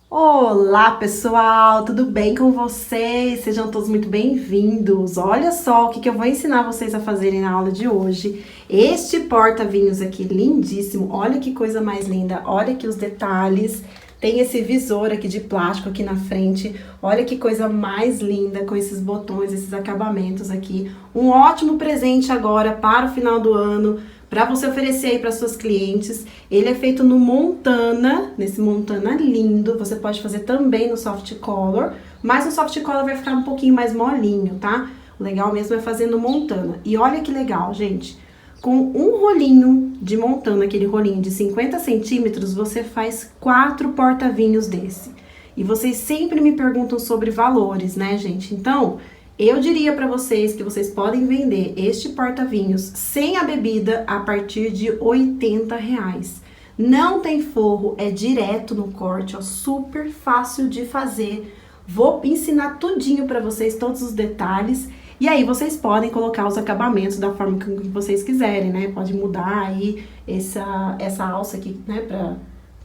Olá, pessoal, tudo bem com vocês? Sejam todos muito bem-vindos. Olha só o que eu vou ensinar vocês a fazerem na aula de hoje. Este porta-vinhos aqui, lindíssimo. Olha que coisa mais linda. Olha aqui os detalhes. Tem esse visor aqui de plástico aqui na frente. Olha que coisa mais linda com esses botões, esses acabamentos aqui. Um ótimo presente agora para o final do ano, para você oferecer aí para suas clientes. Ele é feito no Montana, nesse Montana lindo. Você pode fazer também no Soft Color, mas o Soft Color vai ficar um pouquinho mais molinho, tá? O legal mesmo é fazer no Montana. E olha que legal, gente. Com um rolinho de Montana, aquele rolinho de 50 centímetros, você faz 4 porta-vinhos desse. E vocês sempre me perguntam sobre valores, né, gente? Então, eu diria para vocês que vocês podem vender este porta-vinhos sem a bebida a partir de R$ 80. Não tem forro, é direto no corte, ó, super fácil de fazer. Vou ensinar tudinho para vocês, todos os detalhes. E aí vocês podem colocar os acabamentos da forma que vocês quiserem, né? Pode mudar aí essa alça aqui, né?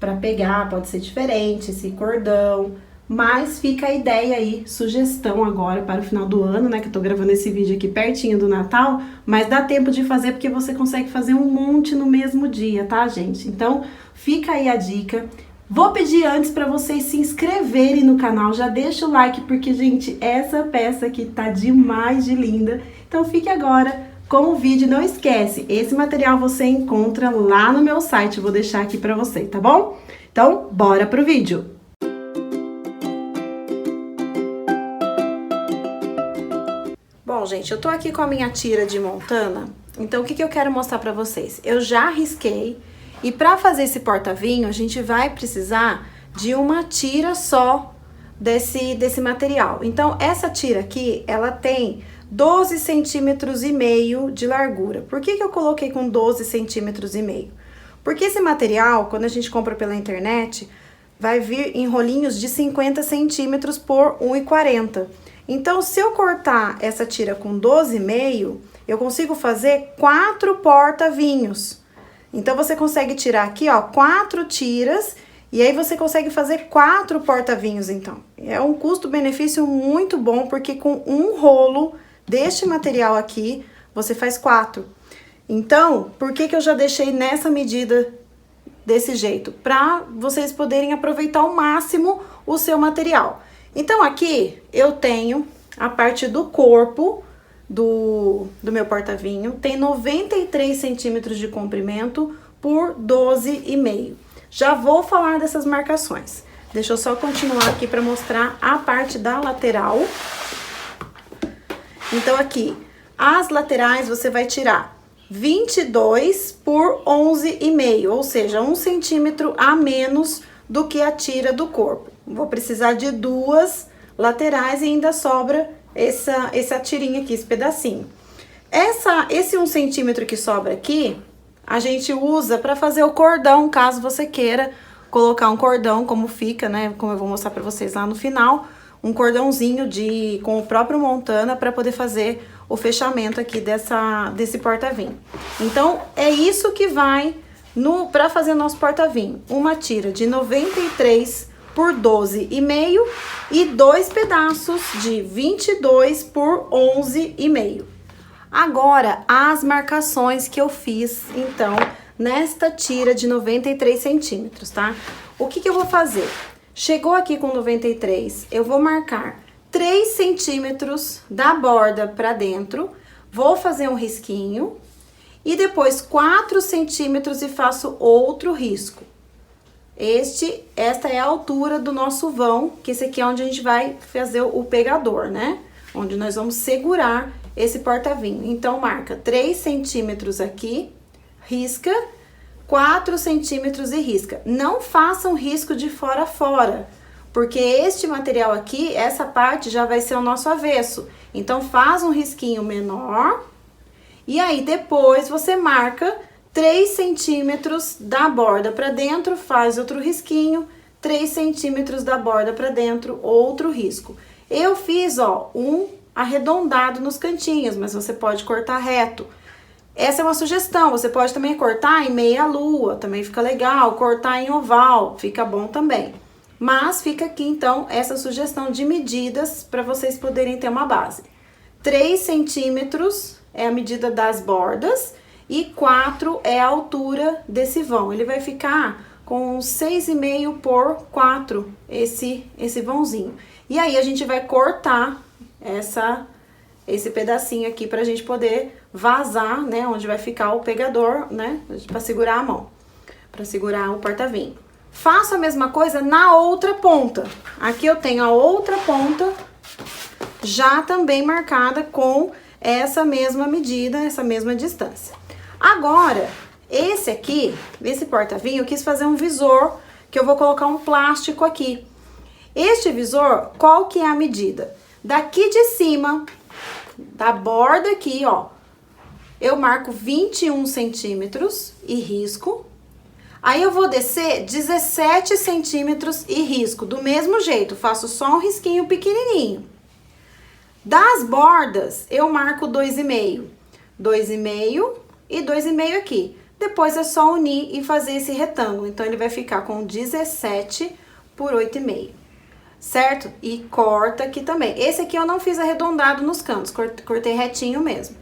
Pra pegar, pode ser diferente, esse cordão. Mas fica a ideia aí, sugestão agora para o final do ano, né? Que eu tô gravando esse vídeo aqui pertinho do Natal, mas dá tempo de fazer porque você consegue fazer um monte no mesmo dia, tá, gente? Então, fica aí a dica. Vou pedir antes para vocês se inscreverem no canal, já deixa o like, porque, gente, essa peça aqui tá demais de linda. Então, fique agora com o vídeo. Não esquece, esse material você encontra lá no meu site, eu vou deixar aqui para você, tá bom? Então, bora pro vídeo! Bom, gente, eu tô aqui com a minha tira de Montana, então o que eu quero mostrar pra vocês? Eu já risquei, e pra fazer esse porta-vinho, a gente vai precisar de uma tira só desse material. Então, essa tira aqui, ela tem 12 centímetros e meio de largura. Por que eu coloquei com 12 centímetros e meio? Porque esse material, quando a gente compra pela internet, vai vir em rolinhos de 50 centímetros por 1,40. Então, se eu cortar essa tira com 12,5, eu consigo fazer 4 porta-vinhos. Então, você consegue tirar aqui, ó, 4 tiras, e aí você consegue fazer 4 porta-vinhos, então. É um custo-benefício muito bom, porque com um rolo deste material aqui, você faz 4. Então, por que eu já deixei nessa medida desse jeito? Para vocês poderem aproveitar ao máximo o seu material. Então, aqui eu tenho a parte do corpo do meu porta-vinho, tem 93 centímetros de comprimento por 12,5. Já vou falar dessas marcações. Deixa eu só continuar aqui para mostrar a parte da lateral. Então, aqui, as laterais você vai tirar 22 por 11,5, ou seja, 1 centímetro a menos do que a tira do corpo. Vou precisar de 2 laterais e ainda sobra essa tirinha aqui, esse pedacinho. Esse 1 centímetro que sobra aqui, a gente usa para fazer o cordão, caso você queira colocar um cordão, como fica, né? Como eu vou mostrar para vocês lá no final, um cordãozinho com o próprio Montana para poder fazer o fechamento aqui desse porta-vinho. Então, é isso que vai para fazer o nosso porta-vinho. Uma tira de 93 por 12,5 e 2 pedaços de 22 por 11,5. Agora, as marcações que eu fiz, então, nesta tira de 93 centímetros, tá? O que eu vou fazer? Chegou aqui com 93, eu vou marcar 3 centímetros da borda pra dentro, vou fazer um risquinho e depois 4 centímetros e faço outro risco. Esta é a altura do nosso vão, que esse aqui é onde a gente vai fazer o pegador, né? Onde nós vamos segurar esse porta-vinho. Então, marca 3 centímetros aqui, risca, 4 centímetros e risca. Não façam risco de fora a fora, porque este material aqui, essa parte já vai ser o nosso avesso. Então, faz um risquinho menor e aí depois você marca 3 centímetros da borda para dentro, faz outro risquinho, 3 centímetros da borda para dentro, outro risco. Eu fiz, ó, um arredondado nos cantinhos, mas você pode cortar reto. Essa é uma sugestão, você pode também cortar em meia lua, também fica legal, cortar em oval, fica bom também. Mas fica aqui, então, essa sugestão de medidas para vocês poderem ter uma base. 3 centímetros é a medida das bordas e 4 é a altura desse vão. Ele vai ficar com 6,5 por 4, esse vãozinho. E aí, a gente vai cortar esse pedacinho aqui pra gente poder vazar, né, onde vai ficar o pegador, né, pra segurar a mão, pra segurar o porta-vinho. Faço a mesma coisa na outra ponta. Aqui eu tenho a outra ponta já também marcada com essa mesma medida, essa mesma distância. Agora, esse porta-vinho, eu quis fazer um visor, que eu vou colocar um plástico aqui. Este visor, qual que é a medida? Daqui de cima, da borda aqui, ó, eu marco 21 centímetros e risco. Aí eu vou descer 17 centímetros e risco, do mesmo jeito, faço só um risquinho pequenininho. Das bordas, eu marco 2,5. 2,5 e 2,5 aqui. Depois é só unir e fazer esse retângulo. Então, ele vai ficar com 17 por 8,5. Certo? E corta aqui também. Esse aqui eu não fiz arredondado nos cantos, cortei retinho mesmo.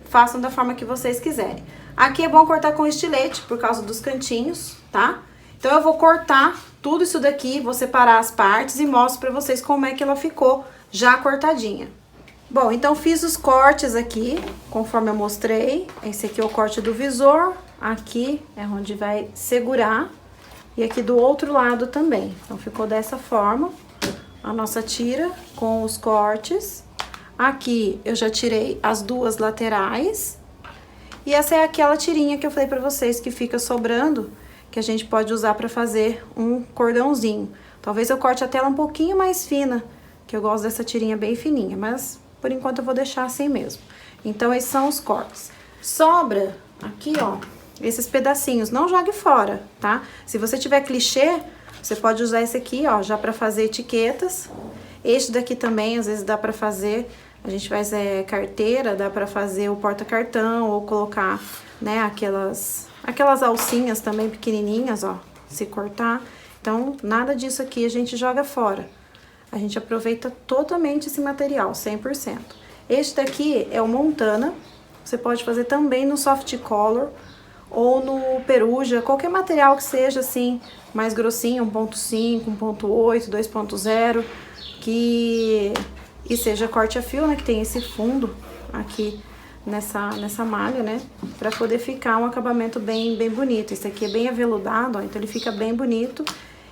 Façam da forma que vocês quiserem. Aqui é bom cortar com estilete, por causa dos cantinhos, tá? Então, eu vou cortar tudo isso daqui, vou separar as partes e mostro pra vocês como é que ela ficou já cortadinha. Bom, então, fiz os cortes aqui, conforme eu mostrei. Esse aqui é o corte do visor, aqui é onde vai segurar. E aqui do outro lado também. Então, ficou dessa forma a nossa tira com os cortes. Aqui eu já tirei as duas laterais. E essa é aquela tirinha que eu falei pra vocês que fica sobrando, que a gente pode usar pra fazer um cordãozinho. Talvez eu corte a tela um pouquinho mais fina, que eu gosto dessa tirinha bem fininha, mas por enquanto eu vou deixar assim mesmo. Então, esses são os cortes. Sobra aqui, ó, esses pedacinhos, não jogue fora, tá? Se você tiver clichê, você pode usar esse aqui, ó, já pra fazer etiquetas. Este daqui também, às vezes dá pra fazer, a gente faz carteira, dá pra fazer o porta-cartão, ou colocar, né, aquelas alcinhas também pequenininhas, ó, se cortar. Então, nada disso aqui a gente joga fora. A gente aproveita totalmente esse material, 100%. Este daqui é o Montana, você pode fazer também no Soft Color ou no Peruja, qualquer material que seja assim, mais grossinho, 1.5, 1.8, 2.0, e seja corte a fio, né, que tem esse fundo aqui nessa malha, né, pra poder ficar um acabamento bem bonito. Esse aqui é bem aveludado, ó, então ele fica bem bonito.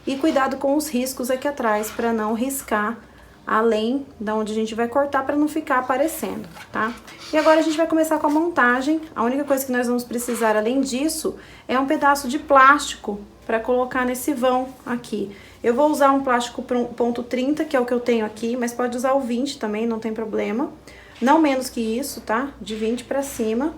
E cuidado com os riscos aqui atrás, pra não riscar além da onde a gente vai cortar, pra não ficar aparecendo, tá? E agora a gente vai começar com a montagem. A única coisa que nós vamos precisar além disso é um pedaço de plástico pra colocar nesse vão aqui. Eu vou usar um plástico ponto 30, que é o que eu tenho aqui, mas pode usar o 20 também, não tem problema. Não menos que isso, tá? De 20 pra cima.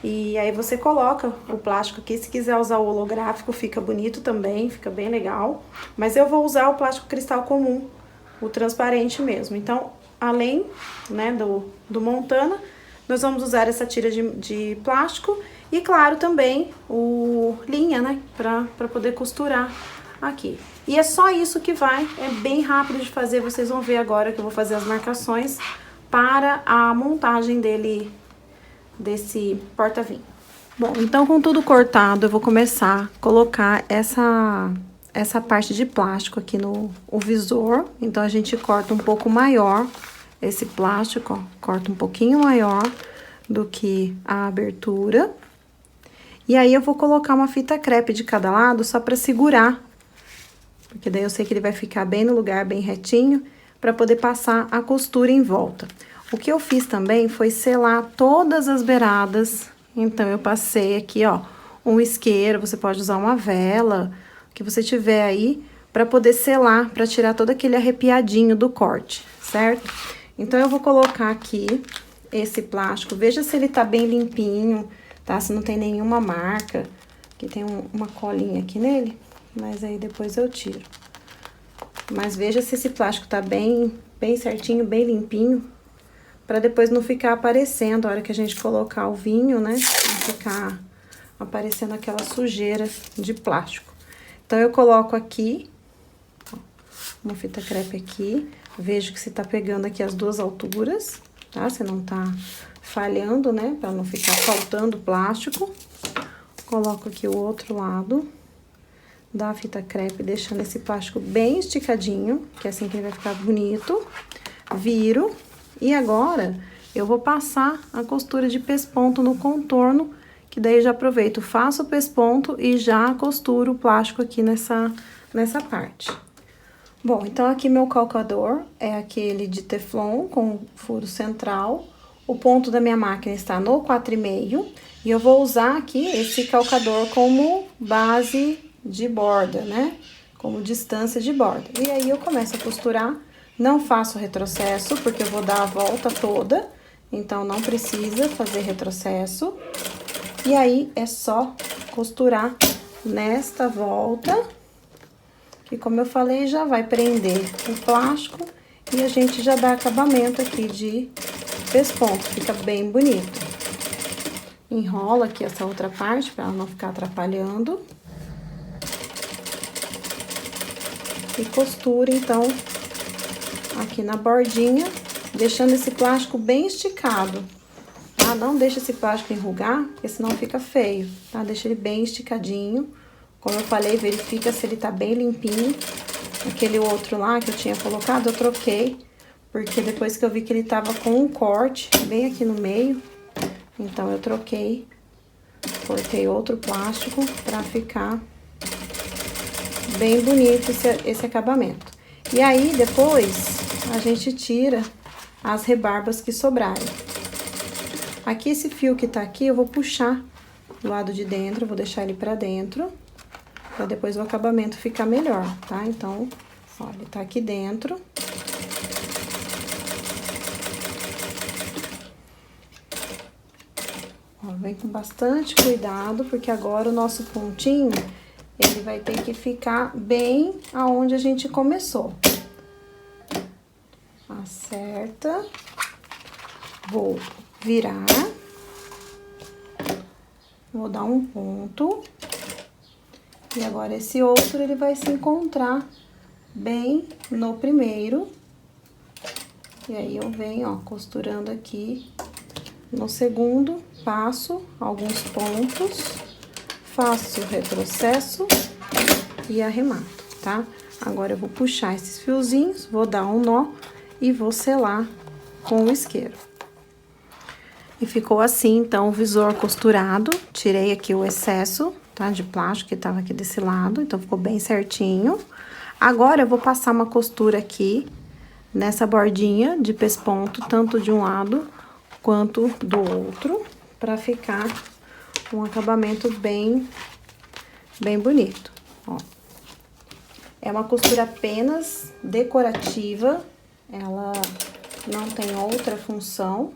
E aí você coloca o plástico aqui, se quiser usar o holográfico, fica bonito também, fica bem legal. Mas eu vou usar o plástico cristal comum, o transparente mesmo. Então, além, né, do Montana, nós vamos usar essa tira de plástico e, claro, também o linha, né, pra poder costurar aqui. E é só isso que vai, é bem rápido de fazer, vocês vão ver agora que eu vou fazer as marcações para a montagem desse porta-vinho. Bom, então com tudo cortado, eu vou começar a colocar essa parte de plástico aqui no visor. Então, a gente corta um pouco maior esse plástico, ó, corta um pouquinho maior do que a abertura. E aí, eu vou colocar uma fita crepe de cada lado só pra segurar, porque daí eu sei que ele vai ficar bem no lugar, bem retinho, pra poder passar a costura em volta. O que eu fiz também foi selar todas as beiradas. Então, eu passei aqui, ó, um isqueiro, você pode usar uma vela, o que você tiver aí, pra poder selar, pra tirar todo aquele arrepiadinho do corte, certo? Então, eu vou colocar aqui esse plástico, veja se ele tá bem limpinho, tá? Se não tem nenhuma marca, que tem uma colinha aqui nele, mas aí depois eu tiro. Mas veja se esse plástico tá bem certinho, bem limpinho, pra depois não ficar aparecendo a hora que a gente colocar o vinho, né? Não ficar aparecendo aquela sujeira de plástico. Então, eu coloco aqui, ó, uma fita crepe aqui. Vejo que você tá pegando aqui as duas alturas, tá? Você não tá falhando, né? Pra não ficar faltando plástico. Coloco aqui o outro lado da fita crepe, deixando esse plástico bem esticadinho, que é assim que ele vai ficar bonito. Viro. E agora, eu vou passar a costura de pesponto no contorno, que daí eu já aproveito, faço o pesponto e já costuro o plástico aqui nessa parte. Bom, então aqui meu calcador é aquele de teflon com furo central. O ponto da minha máquina está no 4,5 e eu vou usar aqui esse calcador como base de borda, né? Como distância de borda. E aí eu começo a costurar, não faço retrocesso porque eu vou dar a volta toda, então não precisa fazer retrocesso. E aí é só costurar nesta volta, que como eu falei, já vai prender o plástico e a gente já dá acabamento aqui de pesponto, fica bem bonito. Enrola aqui essa outra parte para ela não ficar atrapalhando. E costura, então, aqui na bordinha, deixando esse plástico bem esticado, tá? Não deixa esse plástico enrugar, porque senão fica feio, tá? Deixa ele bem esticadinho. Como eu falei, verifica se ele tá bem limpinho. Aquele outro lá que eu tinha colocado, eu troquei, porque depois que eu vi que ele tava com um corte bem aqui no meio, então eu troquei, cortei outro plástico pra ficar bem bonito esse acabamento. E aí, depois, a gente tira as rebarbas que sobrarem. Aqui, esse fio que tá aqui, eu vou puxar do lado de dentro, vou deixar ele pra dentro, pra depois o acabamento ficar melhor, tá? Então, ó, ele tá aqui dentro. Ó, vem com bastante cuidado, porque agora o nosso pontinho, ele vai ter que ficar bem aonde a gente começou. Acerta. Vou virar. Vou dar um ponto. E agora esse outro, ele vai se encontrar bem no primeiro. E aí, eu venho, ó, costurando aqui no segundo, passo alguns pontos. Faço o retrocesso e arremato, tá? Agora, eu vou puxar esses fiozinhos, vou dar um nó e vou selar com o isqueiro. E ficou assim, então, o visor costurado. Tirei aqui o excesso, tá? De plástico que tava aqui desse lado, então ficou bem certinho. Agora, eu vou passar uma costura aqui nessa bordinha de pesponto, tanto de um lado quanto do outro, pra ficar um acabamento bem bonito, ó. É uma costura apenas decorativa, ela não tem outra função.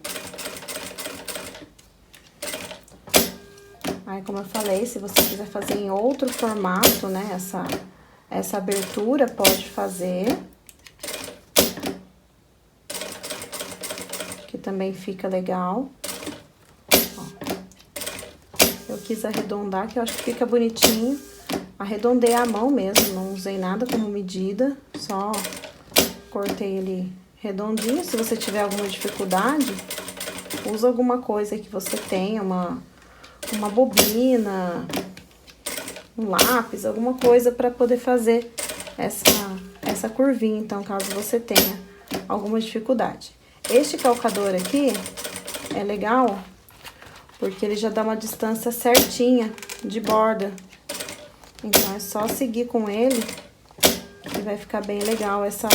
Aí, como eu falei, se você quiser fazer em outro formato, né, essa abertura, pode fazer. Que também fica legal. Eu quis arredondar, que eu acho que fica bonitinho. Arredondei a mão mesmo, não usei nada como medida, só cortei ele redondinho. Se você tiver alguma dificuldade, usa alguma coisa que você tenha, uma bobina, um lápis, alguma coisa para poder fazer essa curvinha, então, caso você tenha alguma dificuldade. Este calcador aqui é legal porque ele já dá uma distância certinha de borda. Então, é só seguir com ele que vai ficar bem legal essa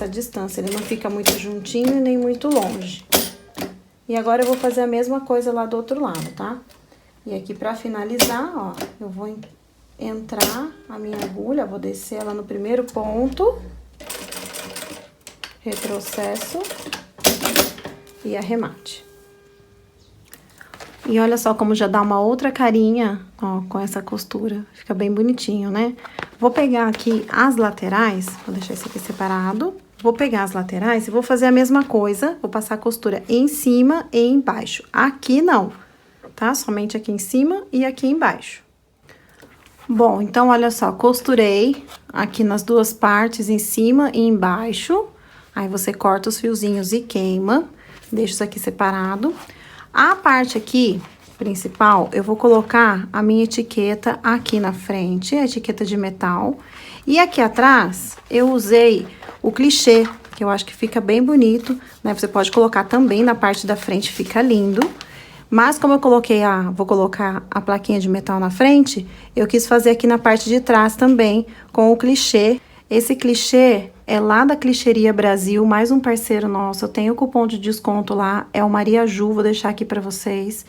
distância. Ele não fica muito juntinho e nem muito longe. E agora, eu vou fazer a mesma coisa lá do outro lado, tá? E aqui, pra finalizar, ó, eu vou entrar a minha agulha, vou descer ela no primeiro ponto. Retrocesso e arremate. E olha só como já dá uma outra carinha, ó, com essa costura. Fica bem bonitinho, né? Vou pegar aqui as laterais, vou deixar isso aqui separado. Vou pegar as laterais e vou fazer a mesma coisa. Vou passar a costura em cima e embaixo. Aqui não, tá? Somente aqui em cima e aqui embaixo. Bom, então, olha só, costurei aqui nas duas partes, em cima e embaixo. Aí, você corta os fiozinhos e queima. Deixa isso aqui separado. A parte aqui, principal, eu vou colocar a minha etiqueta aqui na frente, a etiqueta de metal. E aqui atrás, eu usei o clichê, que eu acho que fica bem bonito, né? Você pode colocar também na parte da frente, fica lindo. Mas como eu coloquei vou colocar a plaquinha de metal na frente, eu quis fazer aqui na parte de trás também, com o clichê. Esse clichê é lá da Clichêria Brasil, mais um parceiro nosso. Eu tenho o cupom de desconto lá, é o Maria Ju, vou deixar aqui pra vocês.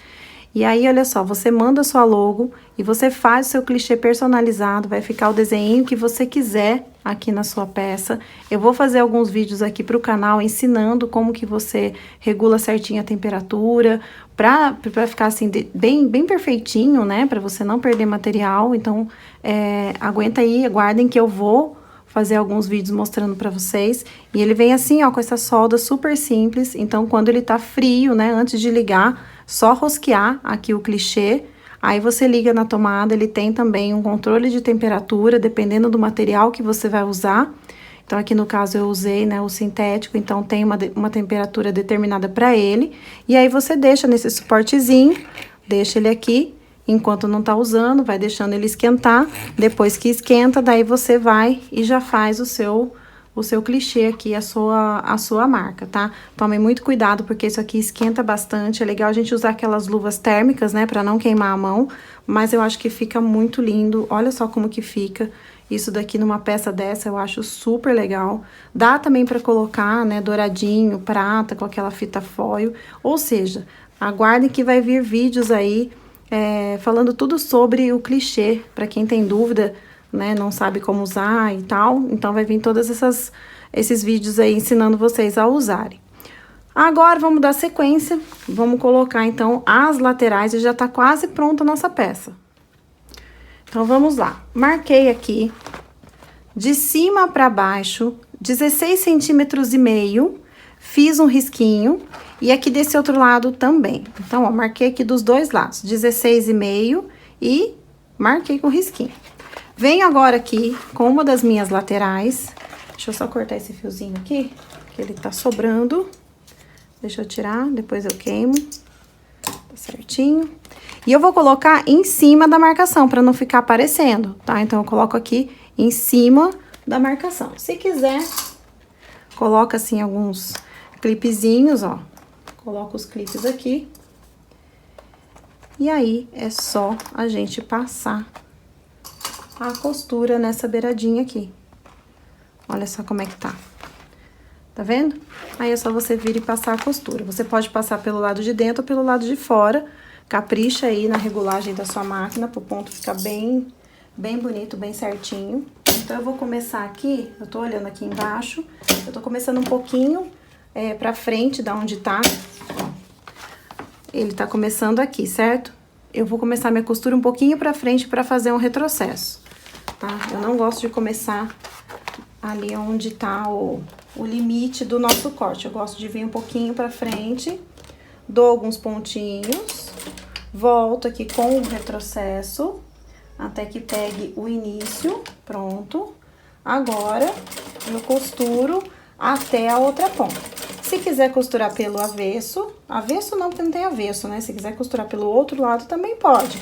E aí, olha só, você manda a sua logo e você faz o seu clichê personalizado, vai ficar o desenho que você quiser aqui na sua peça. Eu vou fazer alguns vídeos aqui pro canal ensinando como que você regula certinho a temperatura, pra ficar assim, bem perfeitinho, né? Pra você não perder material. Então, aguenta aí, aguardem que eu vou fazer alguns vídeos mostrando pra vocês. E ele vem assim, ó, com essa solda super simples. Então, quando ele tá frio, né, antes de ligar, só rosquear aqui o clichê. Aí, você liga na tomada, ele tem também um controle de temperatura, dependendo do material que você vai usar. Então, aqui no caso, eu usei, né, o sintético, então tem uma temperatura determinada pra ele. E aí, você deixa nesse suportezinho, deixa ele aqui. Enquanto não tá usando, vai deixando ele esquentar. Depois que esquenta, daí você vai e já faz o seu clichê aqui, a sua marca, tá? Tome muito cuidado, porque isso aqui esquenta bastante. É legal a gente usar aquelas luvas térmicas, né, pra não queimar a mão. Mas eu acho que fica muito lindo. Olha só como que fica isso daqui numa peça dessa, eu acho super legal. Dá também pra colocar, né, douradinho, prata, com aquela fita foil. Ou seja, aguardem que vai vir vídeos aí falando tudo sobre o clichê, para quem tem dúvida, né, não sabe como usar e tal. Então, vai vir todos esses vídeos aí ensinando vocês a usarem. Agora, vamos dar sequência, vamos colocar, então, as laterais e já tá quase pronta a nossa peça. Então, vamos lá. Marquei aqui, de cima para baixo, 16 centímetros e meio, fiz um risquinho. E aqui desse outro lado também. Então, ó, marquei aqui dos dois lados, 16,5 e marquei com risquinho. Venho agora aqui com uma das minhas laterais. Deixa eu só cortar esse fiozinho aqui, que ele tá sobrando. Deixa eu tirar, depois eu queimo. Tá certinho. E eu vou colocar em cima da marcação, pra não ficar aparecendo, tá? Então, eu coloco aqui em cima da marcação. Se quiser, coloca assim alguns clipezinhos, ó. Coloco os clipes aqui. E aí, é só a gente passar a costura nessa beiradinha aqui. Olha só como é que tá. Tá vendo? Aí, é só você vir e passar a costura. Você pode passar pelo lado de dentro ou pelo lado de fora. Capricha aí na regulagem da sua máquina, pro ponto ficar bem bonito, bem certinho. Então, eu vou começar aqui, eu tô olhando aqui embaixo. Eu tô começando um pouquinho pra frente, da onde tá. Ele tá começando aqui, certo? Eu vou começar minha costura um pouquinho pra frente pra fazer um retrocesso, tá? Eu não gosto de começar ali onde tá o limite do nosso corte. Eu gosto de vir um pouquinho pra frente, dou alguns pontinhos, volto aqui com o retrocesso, até que pegue o início, pronto. Agora, eu costuro até a outra ponta. Se quiser costurar pelo avesso não, porque não tem avesso, né? Se quiser costurar pelo outro lado, também pode.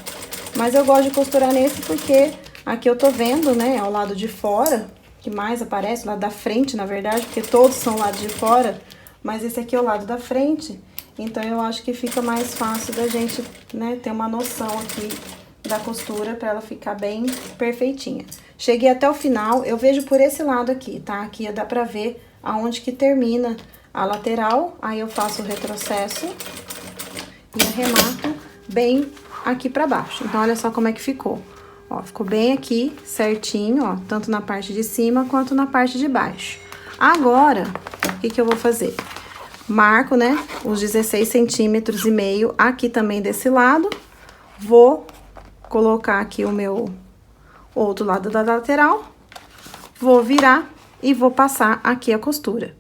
Mas eu gosto de costurar nesse porque aqui eu tô vendo, né, é o lado de fora, que mais aparece, o lado da frente, na verdade, porque todos são o lado de fora, mas esse aqui é o lado da frente. Então, eu acho que fica mais fácil da gente, né, ter uma noção aqui da costura pra ela ficar bem perfeitinha. Cheguei até o final, eu vejo por esse lado aqui, tá? Aqui dá pra ver aonde que termina a lateral, aí eu faço o retrocesso e arremato bem aqui pra baixo. Então, olha só como é que ficou. Ó, ficou bem aqui, certinho, ó, tanto na parte de cima quanto na parte de baixo. Agora, o que que eu vou fazer? Marco, né, os 16 centímetros e meio aqui também desse lado. Vou colocar aqui o meu outro lado da lateral. Vou virar e vou passar aqui a costura.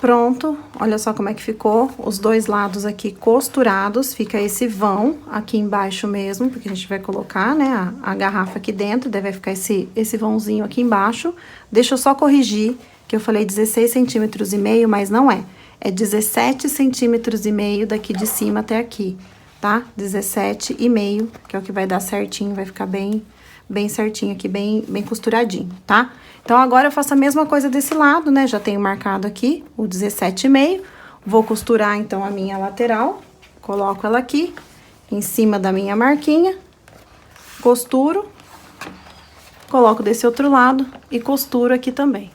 Pronto, olha só como é que ficou, os dois lados aqui costurados, fica esse vão aqui embaixo mesmo, porque a gente vai colocar, né, a garrafa aqui dentro, daí vai ficar esse vãozinho aqui embaixo. Deixa eu só corrigir, que eu falei 16,5 centímetros, mas não é. É 17,5 centímetros daqui de cima até aqui, tá? 17,5, que é o que vai dar certinho, vai ficar bem certinho aqui, bem costuradinho, tá? Então, agora eu faço a mesma coisa desse lado, né? Já tenho marcado aqui o 17,5. Vou costurar, então, a minha lateral. Coloco ela aqui, em cima da minha marquinha. Costuro. Coloco desse outro lado e costuro aqui também.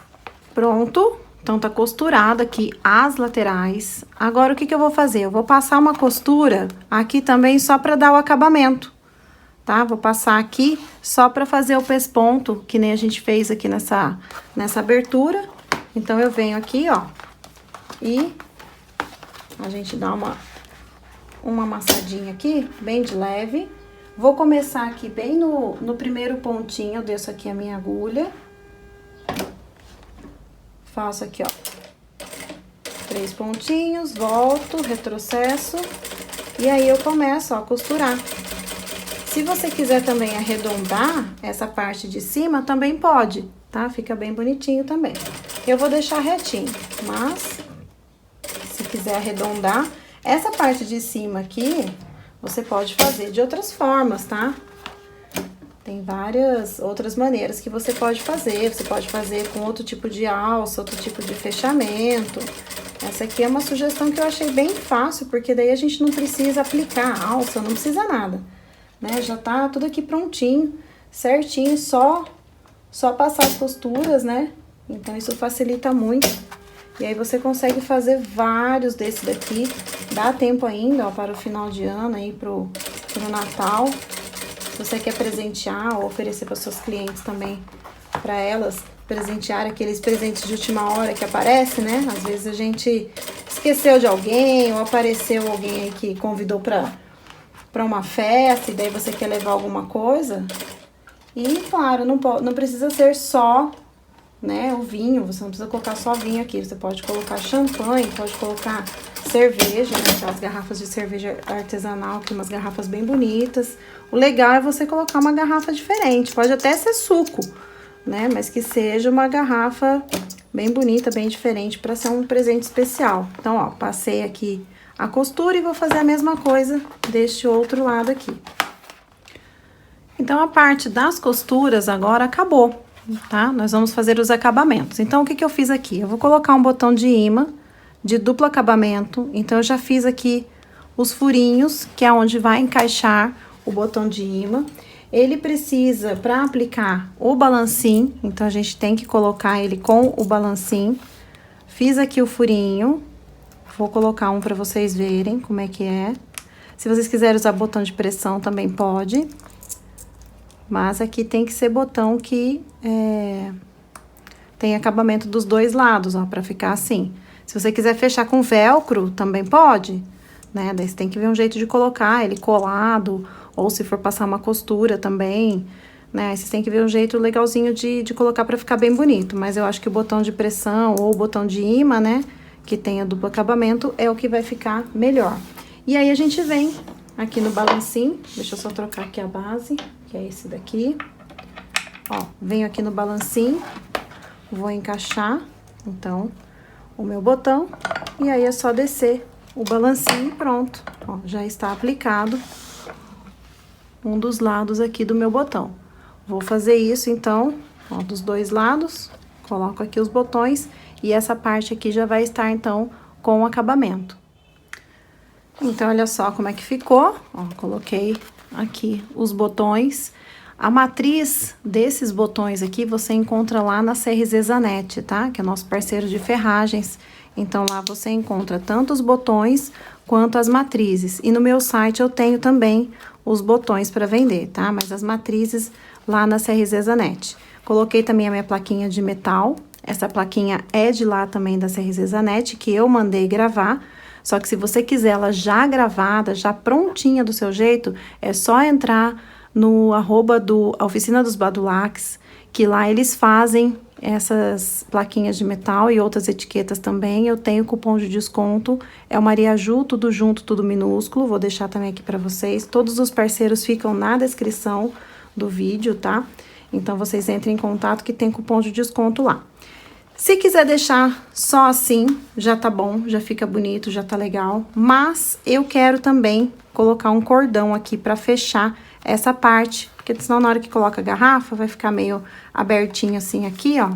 Pronto. Então, tá costurado aqui as laterais. Agora, o que que eu vou fazer? Eu vou passar uma costura aqui também só pra dar o acabamento. Tá? Vou passar aqui só pra fazer o pesponto, que nem a gente fez aqui nessa abertura. Então, eu venho aqui, ó, e a gente dá uma amassadinha aqui, bem de leve. Vou começar aqui bem no primeiro pontinho, eu desço aqui a minha agulha. Faço aqui, ó, 3 pontinhos, volto, retrocesso, e aí eu começo, ó, a costurar. Se você quiser também arredondar essa parte de cima, também pode, tá? Fica bem bonitinho também. Eu vou deixar retinho, mas se quiser arredondar, essa parte de cima aqui, você pode fazer de outras formas, tá? Tem várias outras maneiras que você pode fazer. Você pode fazer com outro tipo de alça, outro tipo de fechamento. Essa aqui é uma sugestão que eu achei bem fácil, porque daí a gente não precisa aplicar a alça, não precisa nada. Né, já tá tudo aqui prontinho, certinho, só passar as costuras, né? Então, isso facilita muito. E aí, você consegue fazer vários desses daqui. Dá tempo ainda, ó, para o final de ano, aí pro Natal. Se você quer presentear ou oferecer para seus clientes também, para elas presentear aqueles presentes de última hora que aparecem, né? Às vezes a gente esqueceu de alguém ou apareceu alguém aí que convidou para uma festa, e daí você quer levar alguma coisa. E, claro, não precisa ser só, né, o vinho, você não precisa colocar só vinho aqui, você pode colocar champanhe, pode colocar cerveja, né, as garrafas de cerveja artesanal, que umas garrafas bem bonitas. O legal é você colocar uma garrafa diferente, pode até ser suco, né, mas que seja uma garrafa bem bonita, bem diferente, para ser um presente especial. Então, ó, passei aqui a costura e vou fazer a mesma coisa deste outro lado aqui. Então, a parte das costuras agora acabou, tá? Nós vamos fazer os acabamentos. Então, o que que eu fiz aqui? Eu vou colocar um botão de imã de duplo acabamento. Então, eu já fiz aqui os furinhos, que é onde vai encaixar o botão de imã. Ele precisa, para aplicar o balancim, então, a gente tem que colocar ele com o balancim. Fiz aqui o furinho. Vou colocar um para vocês verem como é que é. Se vocês quiserem usar botão de pressão, também pode. Mas aqui tem que ser botão que tem acabamento dos dois lados, ó, para ficar assim. Se você quiser fechar com velcro, também pode, né? Daí você tem que ver um jeito de colocar ele colado, ou se for passar uma costura também, né? Vocês têm que ver um jeito legalzinho de colocar para ficar bem bonito. Mas eu acho que o botão de pressão ou o botão de imã, né, que tenha duplo acabamento, é o que vai ficar melhor. E aí, a gente vem aqui no balancim, deixa eu só trocar aqui a base, que é esse daqui. Ó, venho aqui no balancim, vou encaixar, então, o meu botão, e aí é só descer o balancim e pronto. Ó, já está aplicado um dos lados aqui do meu botão. Vou fazer isso, então, ó, dos dois lados, coloco aqui os botões. E essa parte aqui já vai estar, então, com o acabamento. Então, olha só como é que ficou. Ó, coloquei aqui os botões. A matriz desses botões aqui, você encontra lá na CRZ Zanetti, tá? Que é nosso parceiro de ferragens. Então, lá você encontra tanto os botões quanto as matrizes. E no meu site eu tenho também os botões para vender, tá? Mas as matrizes lá na CRZ Zanetti. Coloquei também a minha plaquinha de metal. Essa plaquinha é de lá também da CRZ Zanetti, que eu mandei gravar. Só que se você quiser ela já gravada, já prontinha do seu jeito, é só entrar no @do Oficina dos Badulacs, que lá eles fazem essas plaquinhas de metal e outras etiquetas também, eu tenho cupom de desconto, é o Mariaju, tudo junto, tudo minúsculo, vou deixar também aqui pra vocês. Todos os parceiros ficam na descrição do vídeo, tá? Então, vocês entrem em contato que tem cupom de desconto lá. Se quiser deixar só assim, já tá bom, já fica bonito, já tá legal. Mas eu quero também colocar um cordão aqui pra fechar essa parte, porque senão na hora que coloca a garrafa vai ficar meio abertinho assim aqui, ó,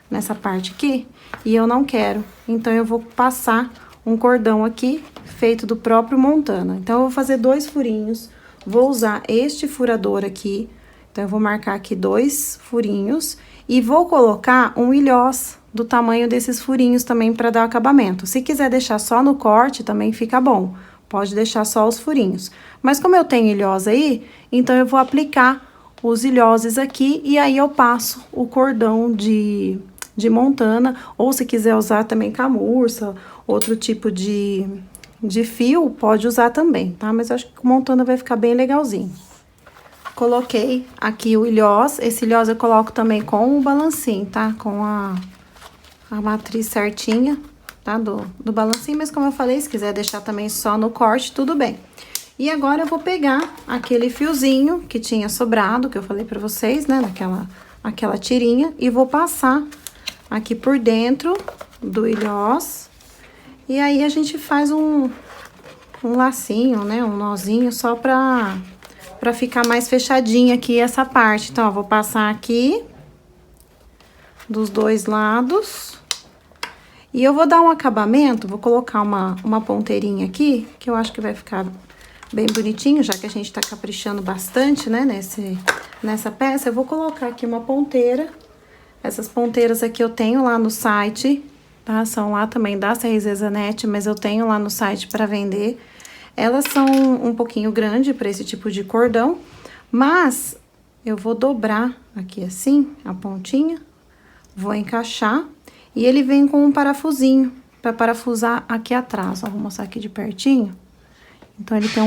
nessa parte aqui, e eu não quero. Então, eu vou passar um cordão aqui, feito do próprio Montana. Então, eu vou fazer 2 furinhos, vou usar este furador aqui, então, eu vou marcar aqui 2 furinhos, e vou colocar um ilhós do tamanho desses furinhos também para dar acabamento. Se quiser deixar só no corte, também fica bom. Pode deixar só os furinhos. Mas como eu tenho ilhós aí, então eu vou aplicar os ilhoses aqui e aí eu passo o cordão de Montana, ou se quiser usar também camurça, outro tipo de fio, pode usar também, tá? Mas eu acho que o Montana vai ficar bem legalzinho. Coloquei aqui o ilhós, esse ilhós eu coloco também com o balancinho, tá? Com a matriz certinha, tá? Do balancinho, mas como eu falei, se quiser deixar também só no corte, tudo bem. E agora eu vou pegar aquele fiozinho que tinha sobrado, que eu falei pra vocês, né? Aquela tirinha, e vou passar aqui por dentro do ilhós. E aí, a gente faz um lacinho, né? Um nozinho só pra ficar mais fechadinha aqui essa parte. Então, ó, vou passar aqui dos 2 lados. E eu vou dar um acabamento, vou colocar uma ponteirinha aqui, que eu acho que vai ficar bem bonitinho, já que a gente tá caprichando bastante, né, nessa peça. Eu vou colocar aqui uma ponteira. Essas ponteiras aqui eu tenho lá no site, tá? São lá também da CRZ Zanetti, mas eu tenho lá no site para vender. Elas são um pouquinho grande para esse tipo de cordão, mas eu vou dobrar aqui assim, a pontinha, vou encaixar e ele vem com um parafusinho para parafusar aqui atrás. Ó, vou mostrar aqui de pertinho. Então, ele tem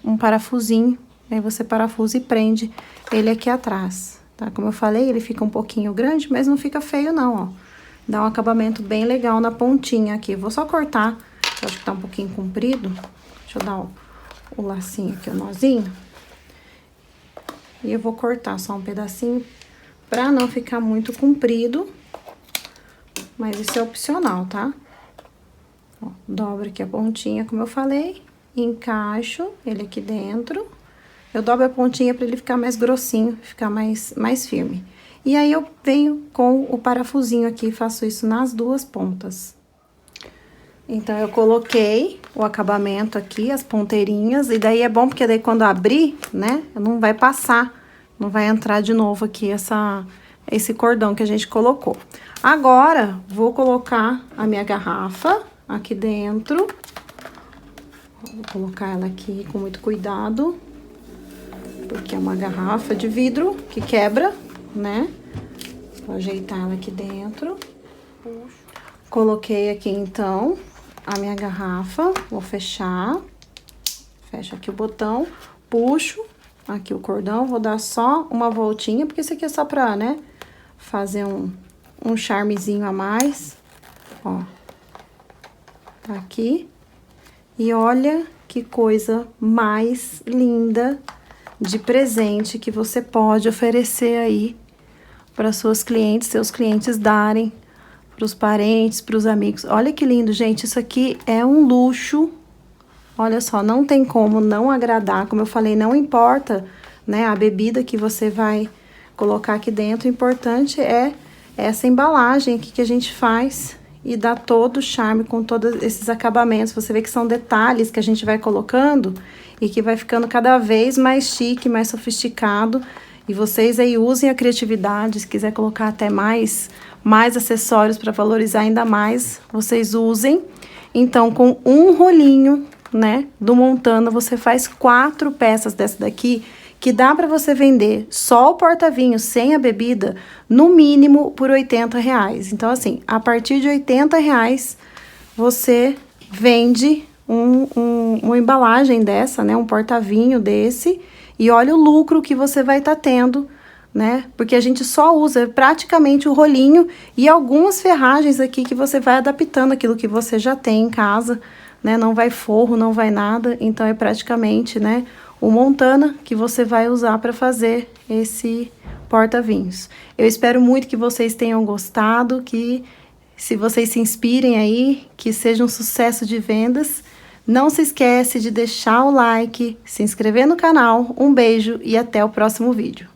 um parafusinho, aí você parafusa e prende ele aqui atrás, tá? Como eu falei, ele fica um pouquinho grande, mas não fica feio não, ó. Dá um acabamento bem legal na pontinha aqui. Vou só cortar, eu acho que tá um pouquinho comprido. Deixa eu dar o lacinho aqui, o nozinho. E eu vou cortar só um pedacinho pra não ficar muito comprido. Mas isso é opcional, tá? Ó, dobro aqui a pontinha, como eu falei. Encaixo ele aqui dentro. Eu dobro a pontinha pra ele ficar mais grossinho, ficar mais firme. E aí, eu venho com o parafusinho aqui e faço isso nas 2 pontas. Então, eu coloquei o acabamento aqui, as ponteirinhas, e daí é bom porque daí quando abrir, né, não vai passar, não vai entrar de novo aqui esse cordão que a gente colocou. Agora, vou colocar a minha garrafa aqui dentro. Vou colocar ela aqui com muito cuidado, porque é uma garrafa de vidro que quebra, né? Vou ajeitar ela aqui dentro. Coloquei aqui, então, a minha garrafa, vou fechar, fecho aqui o botão, puxo aqui o cordão, vou dar só uma voltinha, porque isso aqui é só pra, né, fazer um charmezinho a mais, ó, tá aqui, e olha que coisa mais linda de presente que você pode oferecer aí para seus clientes darem pros parentes, pros amigos. Olha que lindo, gente, isso aqui é um luxo. Olha só, não tem como não agradar. Como eu falei, não importa, né, a bebida que você vai colocar aqui dentro. O importante é essa embalagem aqui que a gente faz e dá todo o charme com todos esses acabamentos. Você vê que são detalhes que a gente vai colocando e que vai ficando cada vez mais chique, mais sofisticado. E vocês aí usem a criatividade, se quiser colocar até mais acessórios para valorizar ainda mais, vocês usem. Então, com um rolinho, né, do Montana, você faz 4 peças dessa daqui, que dá para você vender só o porta-vinho sem a bebida, no mínimo por R$80. Então, assim, a partir de R$80, você vende uma embalagem dessa, né, um porta-vinho desse, e olha o lucro que você vai estar tendo né? Porque a gente só usa praticamente o rolinho e algumas ferragens aqui que você vai adaptando aquilo que você já tem em casa, né? Não vai forro, não vai nada, então é praticamente, né, o montana que você vai usar para fazer esse porta-vinhos. Eu espero muito que vocês tenham gostado, que se vocês se inspirem aí, que seja um sucesso de vendas. Não se esquece de deixar o like, se inscrever no canal. Um beijo e até o próximo vídeo.